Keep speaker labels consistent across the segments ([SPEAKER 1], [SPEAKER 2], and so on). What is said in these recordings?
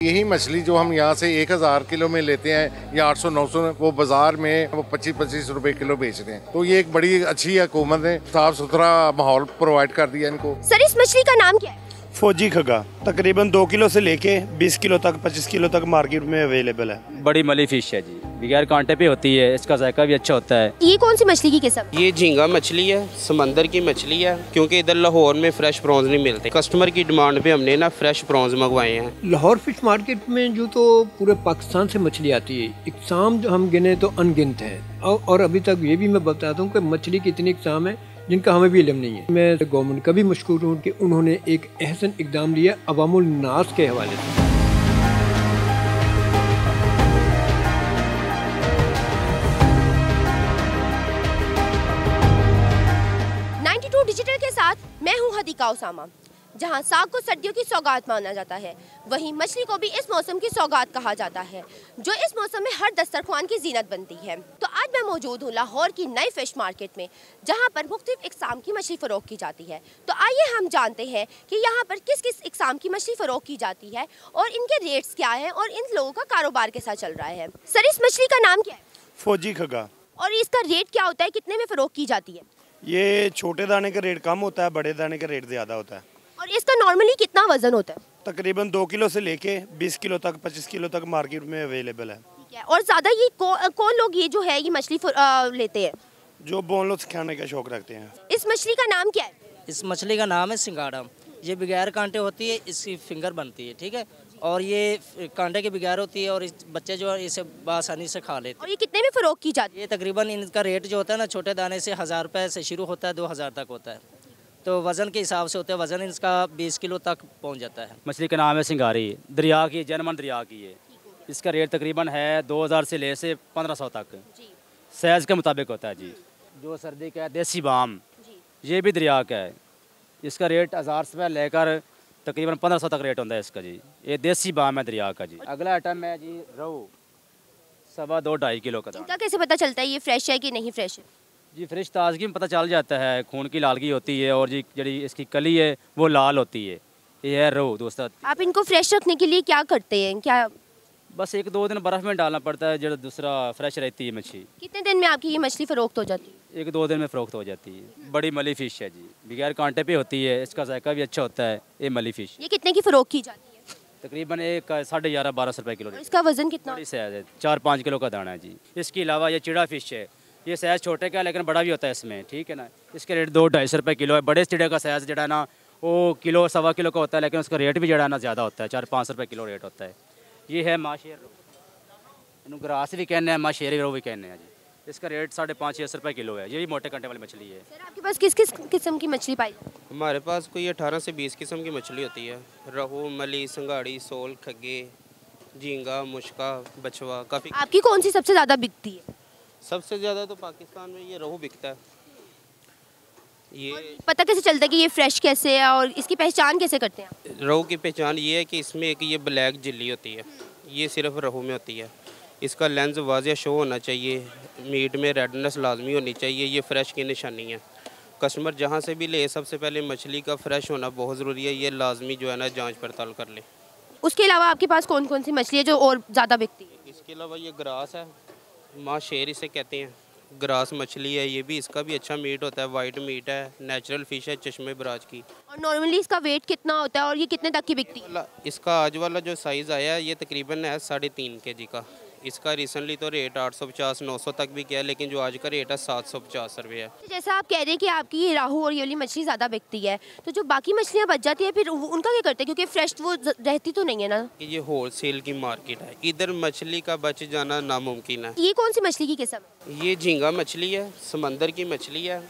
[SPEAKER 1] यही मछली जो हम यहाँ से 1000 किलो में लेते हैं या 800-900 में, वो बाजार में वो 25-25 रुपए किलो बेच रहे हैं। तो ये एक बड़ी अच्छी हुकूमत ने साफ सुथरा माहौल प्रोवाइड कर दिया इनको।
[SPEAKER 2] सर, इस मछली का नाम क्या है?
[SPEAKER 3] फौजी खगा तकरीबन 2 किलो से लेके 20 किलो तक 25 किलो तक मार्केट में अवेलेबल है।
[SPEAKER 4] बड़ी मली फिश है जी, बगैर कांटे पे होती है, इसका जायका भी अच्छा होता है।
[SPEAKER 2] ये कौन सी मछली की किस्म?
[SPEAKER 5] ये झींगा मछली है, समंदर की मछली है, क्योंकि इधर लाहौर में फ्रेश प्रॉन्स नहीं मिलते। कस्टमर की डिमांड पे हमने ना फ्रेश प्रॉन्स मंगवाए हैं।
[SPEAKER 6] लाहौर फिश मार्केट में जो तो पूरे पाकिस्तान से मछली आती है, इकसाम जो हम गिने तो अनगिनत हैं। और अभी तक ये भी मैं बताता हूँ कि मछली की इतनी इकसाम है जिनका हमें भी इल्म नहीं है। मैं गवर्नमेंट का भी मशकूर हूँ कि उन्होंने एक अहसन इकदाम लिया अवामुल नास के हवाले से।
[SPEAKER 2] डिजिटल के साथ मैं हूं हदीका उसामा। जहां साग को सर्दियों की सौगात माना जाता है, वहीं मछली को भी इस मौसम की सौगात कहा जाता है, जो इस मौसम में हर दस्तरख्वान की जीनत बनती है। तो आज मैं मौजूद हूं लाहौर की नई फिश मार्केट में, जहां पर मुख्तलिफ इकसाम की मछली फ़रोख्त की जाती है। तो आइए हम जानते हैं कि यहाँ पर किस किस इकसाम की मछली फ़रोख्त की जाती है और इनके रेट्स क्या हैं और इन लोगों का कारोबार कैसा चल रहा है। सर, इस मछली का नाम क्या है?
[SPEAKER 3] फौजी खगा।
[SPEAKER 2] और इसका रेट क्या होता है, कितने में फ़रोख्त की जाती है?
[SPEAKER 3] ये छोटे दाने का रेट कम होता है, बड़े दाने का रेट ज़्यादा होता है।
[SPEAKER 2] और इसका नॉर्मली कितना वजन होता है?
[SPEAKER 3] तकरीबन 2 किलो से लेके 20 किलो तक 25 किलो तक मार्केट में अवेलेबल है।
[SPEAKER 2] ठीक है। और ज़्यादा ये कौन लोग ये जो है ये मछली लेते हैं?
[SPEAKER 3] जो बोनलेस खाने का शौक रखते हैं।
[SPEAKER 2] इस मछली का नाम क्या है?
[SPEAKER 7] इस मछली का नाम है सिंगाड़ा। ये बगैर कांटे होती है, इसकी फिंगर बनती है, ठीक है। और ये कांटे के बगैर होती है और इस बच्चे जो है इसे आसानी से खा लेते हैं।
[SPEAKER 2] और ये कितने में फ़रोख्त की जाती है?
[SPEAKER 7] ये तकरीबन इनका रेट जो होता है ना, छोटे दाने से 1000 रुपये से शुरू होता है, 2000 तक होता है। तो वज़न के हिसाब से होता है, वज़न इसका 20 किलो तक पहुंच जाता है।
[SPEAKER 4] मछली का नाम है सिंगारी, दरिया की, जर्मन दरिया की है। इसका रेट तकरीबन है 2000 से ले से 1500 तक, साइज़ के मुताबिक होता है जी। जो सर्दी का है देसी बाम, ये भी दरिया का है। इसका रेट 1000 से लेकर तकरीबन 1500 तक रेट होता है इसका जी। ये देसी बाम है दरिया का जी। अगला आइटम है जी रोहू, 2.5 किलो का।
[SPEAKER 2] इनका कैसे पता चलता है ये फ्रेश है कि नहीं फ्रेश है?
[SPEAKER 4] जी फ्रेश ताजगी में पता चल जाता है, खून की लालगी होती है और जी जड़ी इसकी कली है वो लाल होती है। ये है रोहू दोस्तों।
[SPEAKER 2] आप इनको फ्रेश रखने के लिए क्या करते हैं? क्या
[SPEAKER 4] बस 1-2 दिन बर्फ़ में डालना पड़ता है, जो दूसरा फ्रेश रहती है मछली।
[SPEAKER 2] कितने दिन में आपकी ये मछली फ़रोख्त हो जाती है?
[SPEAKER 4] 1-2 दिन में फ़रोख्त हो जाती है। बड़ी मली फ़िश है जी, बगैर कांटे पे होती है, इसका जायका भी अच्छा होता है। ये मली फ़िश
[SPEAKER 2] ये कितने की फ़रोख्त की जाती है?
[SPEAKER 4] तकरीबन एक 11.5-12 रुपये किलो।
[SPEAKER 2] इसका वज़न कितना?
[SPEAKER 4] बड़ी साइज़ है, 4-5 किलो का दाना है जी। इसके अलावा ये चिड़ा फ़िश है, ये साइज़ छोटे का लेकिन बड़ा भी होता है इसमें, ठीक है ना। इसके रेट 2-2.5 रुपये किलो है। बड़े चिड़े का साइज़ जो है ना वो किलो 1.25 किलो का होता है, लेकिन उसका रेट भी जो है ना ज़्यादा होता है, 4-5 रुपये किलो रेट होता है। ये है माशेर, इन्हों ग्रास भी कहने हैं, माशेरी रोहू भी कहने हैं जी। इसका रेट 5.5-6 रुपये किलो है। ये भी मोटे कंटे वाली मछली है।
[SPEAKER 2] सर, आपके पास किस किस किस्म की मछली पाई जाती है?
[SPEAKER 5] हमारे पास कोई 18 से 20 किस्म की मछली होती है। रोहू, मली, संगाड़ी, सोल, खग्गे, झींगा, मुश्का, बचवा, काफ़ी।
[SPEAKER 2] आपकी कौन सी सबसे ज़्यादा बिकती है?
[SPEAKER 5] सबसे ज़्यादा तो पाकिस्तान में ये रोहू बिकता है। ये
[SPEAKER 2] पता कैसे चलता है कि ये फ्रेश कैसे है और इसकी पहचान कैसे करते हैं आप?
[SPEAKER 5] रोहू की पहचान ये है कि इसमें एक ये ब्लैक झिल्ली होती है, ये सिर्फ रोहू में होती है। इसका लेंस वाज़िया शो होना चाहिए, मीट में रेडनेस लाजमी होनी चाहिए, ये फ्रेश की निशानी है। कस्टमर जहाँ से भी ले, सबसे पहले मछली का फ्रेश होना बहुत ज़रूरी है, ये लाजमी जो है ना जांच पड़ताल कर ले।
[SPEAKER 2] उसके अलावा आपके पास कौन कौन सी मछली है जो और ज़्यादा बिकती है?
[SPEAKER 5] इसके अलावा ये ग्रास है, माँ शेर इसे कहते हैं, ग्रास मछली है। ये भी, इसका भी अच्छा मीट होता है, वाइट मीट है, नेचुरल फ़िश है चश्मे बराज की।
[SPEAKER 2] और नॉर्मली इसका वेट कितना होता है और ये कितने तक की बिकती है?
[SPEAKER 5] इसका आज वाला जो साइज़ आया है ये तकरीबन है 3.5 kg का। इसका रिसेंटली तो रेट 850-900 तक भी किया है, लेकिन जो आज का रेट है 750 रुपये है।
[SPEAKER 2] जैसा आप कह रहे हैं कि आपकी ये राहू और ये वाली मछली ज़्यादा बिकती है, तो जो बाकी मछलियाँ बच जाती है फिर उनका क्या करते हैं? क्योंकि फ्रेश वो रहती तो नहीं है ना।
[SPEAKER 5] कि ये होलसेल की मार्केट है, इधर मछली का बच जाना नामुमकिन है।
[SPEAKER 2] ये कौन सी मछली की किस्म है?
[SPEAKER 5] ये झींगा मछली है, समंदर की मछली है।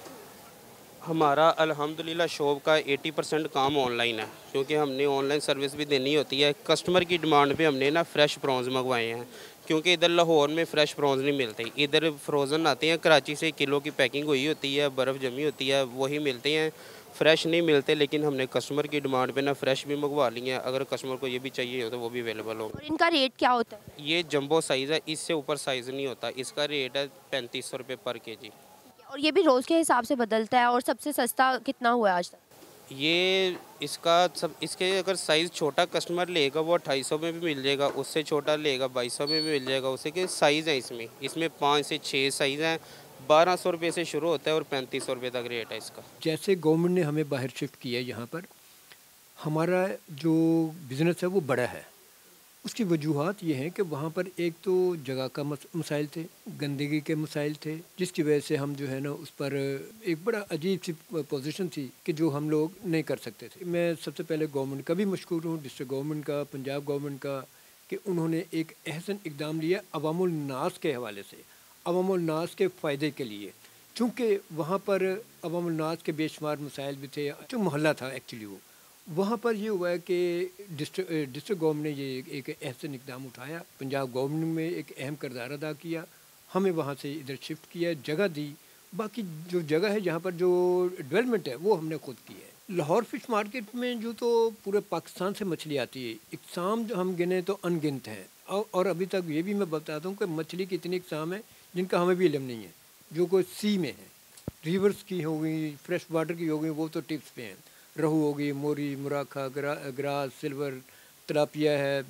[SPEAKER 5] हमारा अल्हम्दुलिल्लाह शॉप का 80% काम ऑनलाइन है, क्योंकि हमने ऑनलाइन सर्विस भी देनी होती है। कस्टमर की डिमांड पे हमने ना फ्रेश प्रॉन्स मंगवाए हैं, क्योंकि इधर लाहौर में फ़्रेश प्रॉन्स नहीं मिलते। इधर फ्रोज़न आते हैं, कराची से किलो की पैकिंग हुई होती है, बर्फ़ जमी होती है, वही मिलते हैं, फ़्रेश नहीं मिलते। लेकिन हमने कस्टमर की डिमांड पे ना फ़्रेश भी मंगवा लिए हैं। अगर कस्टमर को ये भी चाहिए हो तो वो भी अवेलेबल हो।
[SPEAKER 2] और इनका रेट क्या होता है?
[SPEAKER 5] ये जंबो साइज़ है, इससे ऊपर साइज़ नहीं होता। इसका रेट है 3500 रुपये पर kg।
[SPEAKER 2] और ये भी रोज़ के हिसाब से बदलता है। और सबसे सस्ता कितना हुआ है आज तक?
[SPEAKER 5] ये इसका सब इसके अगर साइज़ छोटा कस्टमर लेगा वो 250 में भी मिल जाएगा, उससे छोटा लेगा 2200 में भी मिल जाएगा। उससे के साइज़ है इसमें 5 से 6 साइज़ हैं। 1200 रुपये से शुरू होता है और 3500 रुपये तक रेट है इसका।
[SPEAKER 6] जैसे गवर्नमेंट ने हमें बाहर शिफ्ट किया है यहाँ पर, हमारा जो बिज़नेस है वो बड़ा है। उसकी वजूहात ये हैं कि वहाँ पर एक तो जगह का मसाइल थे, गंदगी के मसाइल थे, जिसकी वजह से हम जो है ना उस पर एक बड़ा अजीब सी पोजीशन थी कि जो हम लोग नहीं कर सकते थे। मैं सबसे पहले गवर्नमेंट का भी मशकूर हूँ, डिस्ट्रिक्ट गवर्नमेंट का, पंजाब गवर्नमेंट का, कि उन्होंने एक अहसन इकदाम लिया अवामुल नास के हवाले से, अवामुल नास के फ़ायदे के लिए। चूँकि वहाँ पर अवामुल नास के बेशुमार मसाइल भी थे, जो मोहल्ला था एक्चुअली वो, वहाँ पर ये हुआ है कि डिस्ट्रिक्ट गवर्नमेंट ने ये एक अहसन इकदाम उठाया, पंजाब गवर्नमेंट में एक अहम किरदार अदा किया, हमें वहाँ से इधर शिफ्ट किया, जगह दी। बाकी जो जगह है जहाँ पर जो डेवलपमेंट है वो हमने खुद की है। लाहौर फ़िश मार्केट में जो तो पूरे पाकिस्तान से मछली आती है, इकसाम जो हम गिने तो अनगिनत हैं। और अभी तक ये भी मैं बताता हूँ कि मछली की इतनी इकसाम है जिनका हमें भी इल्म नहीं है, जो कोई सी में है। रिवर्स की हो गई, फ्रेश वाटर की हो गई, वो तो टिप्स पे हैं। रहू होगी, मोरी, मुराखा, ग्रास, सिल्वर, तलापिया है,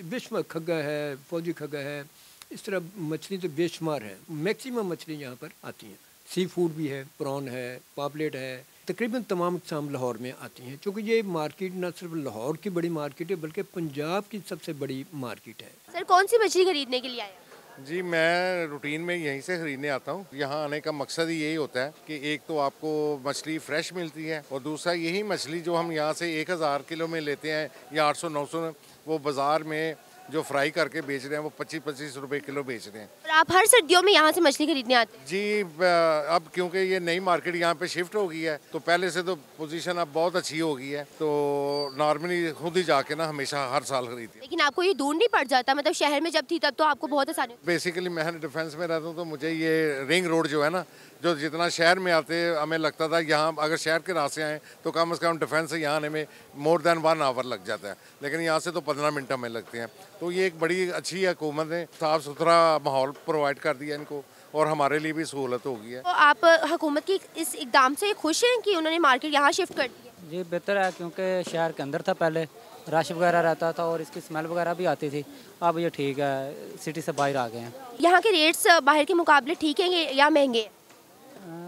[SPEAKER 6] बेशुमार खग्गा है, फौजी खग्गा है, इस तरह मछली तो बेशुमार है। मैक्सिमम मछली यहाँ पर आती हैं। सी फूड भी है, प्रॉन है, पापलेट है, तकरीबन तमाम इकसाम लाहौर में आती हैं। क्योंकि ये मार्केट न सिर्फ लाहौर की बड़ी मार्केट है बल्कि पंजाब की सबसे बड़ी मार्केट है।
[SPEAKER 2] सर कौन सी मछली खरीदने के लिए आए?
[SPEAKER 1] जी, मैं रूटीन में यहीं से खरीदने आता हूँ। यहाँ आने का मकसद ही यही होता है कि एक तो आपको मछली फ्रेश मिलती है और दूसरा यही मछली जो हम यहाँ से 1000 किलो में लेते हैं या 800-900 में, वो बाज़ार में जो फ्राई करके बेच रहे हैं वो 25-25 रुपए किलो बेच रहे हैं।
[SPEAKER 2] और आप हर सर्दियों में यहाँ से मछली खरीदने आते हैं?
[SPEAKER 1] जी, अब क्योंकि ये नई मार्केट यहाँ पे शिफ्ट हो गई है तो पहले से तो पोजीशन अब बहुत अच्छी हो गई है, तो नॉर्मली खुद ही जाके ना हमेशा हर साल खरीदती है।
[SPEAKER 2] लेकिन आपको ये दूर नहीं पड़ जाता? मतलब शहर में जब थी तब तो आपको बहुत आसानी।
[SPEAKER 1] बेसिकली मैं डिफेंस में रहता हूँ तो मुझे ये रिंग रोड जो है ना, जो जितना शहर में आते हमें लगता था यहाँ अगर शहर के रास्ते आए तो कम से कम डिफेंस से यहाँ आने में मोर देन 1 आवर लग जाता है, लेकिन यहाँ से तो 15 मिनट हमें लगते हैं। तो ये एक बड़ी अच्छी हुकूमत ने साफ़ सुथरा माहौल प्रोवाइड कर दिया इनको और हमारे लिए भी सहूलत हो गई है।
[SPEAKER 2] तो आप हुकूमत की इस इकदाम से खुश हैं कि उन्होंने मार्केट यहाँ शिफ्ट कर दी है?
[SPEAKER 8] जी बेहतर है, क्योंकि शहर के अंदर था पहले, रश वगैरह रहता था और इसकी स्मेल वगैरह भी आती थी। अब ये ठीक है, सिटी से बाहर आ गए हैं।
[SPEAKER 2] यहाँ के रेट्स बाहर के मुकाबले ठीक हैं या महंगे हैं?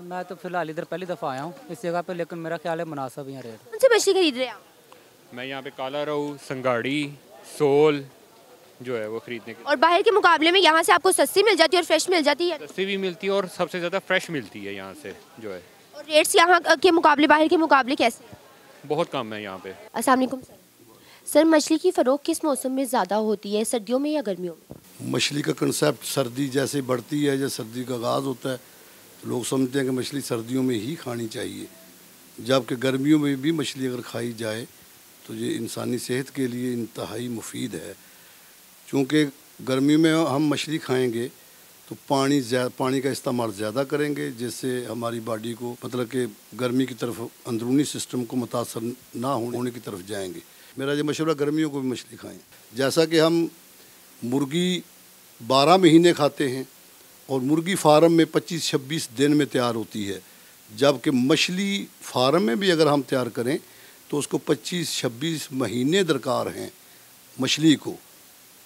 [SPEAKER 8] मैं तो फिलहाल इधर पहली दफ़ा आया हूँ इस जगह पे, लेकिन मेरा ख्याल है मुनासिब ही रेट।
[SPEAKER 2] कौन सी मछली खरीद रहे हैं आप?
[SPEAKER 9] मैं यहाँ पे काला रहू, संगाड़ी, सोल जो है वो खरीदने के।
[SPEAKER 2] और बाहर के मुकाबले में यहाँ से आपको सस्ती मिल जाती है और फ्रेश मिल जाती है?
[SPEAKER 9] सस्ती भी मिलती है और सबसे ज़्यादा फ्रेश मिलती है यहाँ से जो है।
[SPEAKER 2] और रेट्स यहाँ के मुकाबले बाहर के मुकाबले कैसे हैं?
[SPEAKER 9] बहुत कम है यहाँ पे।
[SPEAKER 2] अस्सलाम वालेकुम सर, मछली की फ़रोख्त किस मौसम में ज़्यादा होती है, सर्दियों में या गर्मियों में?
[SPEAKER 10] मछली का कंसेप्ट सर्दी जैसे बढ़ती है, जब सर्दी का आगाज़ होता है तो लोग समझते हैं कि मछली सर्दियों में ही खानी चाहिए, जबकि गर्मियों में भी मछली अगर खाई जाए तो ये इंसानी सेहत के लिए इंतहाई मुफीद है। चूँकि गर्मियों में हम मछली खाएंगे तो पानी का इस्तेमाल ज़्यादा करेंगे, जिससे हमारी बॉडी को मतलब कि गर्मी की तरफ अंदरूनी सिस्टम को मुतासर ना होने की तरफ जाएंगे। मेरा ये मशवरा गर्मियों को भी मछली खाएं। जैसा कि हम मुर्गी 12 महीने खाते हैं और मुर्गी फार्म में 25-26 दिन में तैयार होती है, जबकि मछली फार्म में भी अगर हम तैयार करें तो उसको 25-26 महीने दरकार हैं मछली को।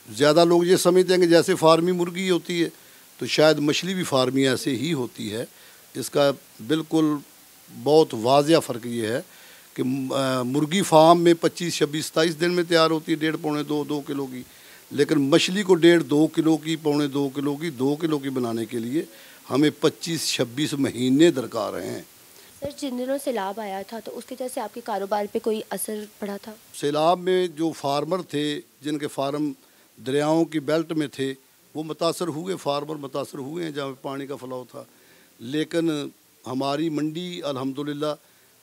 [SPEAKER 10] ज़्यादा लोग ये समझते हैं कि जैसे फार्मी मुर्गी होती है तो शायद मछली भी फार्मी ऐसे ही होती है। इसका बिल्कुल बहुत वाज़िया फ़र्क ये है कि मुर्गी फार्म में 25-26-27 दिन में तैयार होती है, 1.5-2 किलो की, लेकिन मछली को 1.5-2 किलो की, 1.25-2 किलो की, 2 किलो की बनाने के लिए हमें 25-26 महीने दरकार हैं।
[SPEAKER 2] सर जिन दिनों सैलाब आया था तो उसकी वजह से आपके कारोबार पे कोई असर पड़ा था?
[SPEAKER 10] सैलाब में जो फार्मर थे जिनके फार्म दरियाओं की बेल्ट में थे वो मुतासर हुए, फार्मर मुतासर हुए हैं जहाँ पानी का फैलाव था, लेकिन हमारी मंडी अल्हम्दुलिल्लाह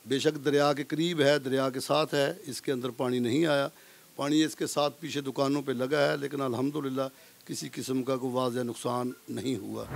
[SPEAKER 10] बेशक दरिया के करीब है, दरिया के साथ है, इसके अंदर पानी नहीं आया। पानी इसके साथ पीछे दुकानों पे लगा है, लेकिन अल्हम्दुलिल्लाह किसी किस्म का कोई वाज़ह नुकसान नहीं हुआ।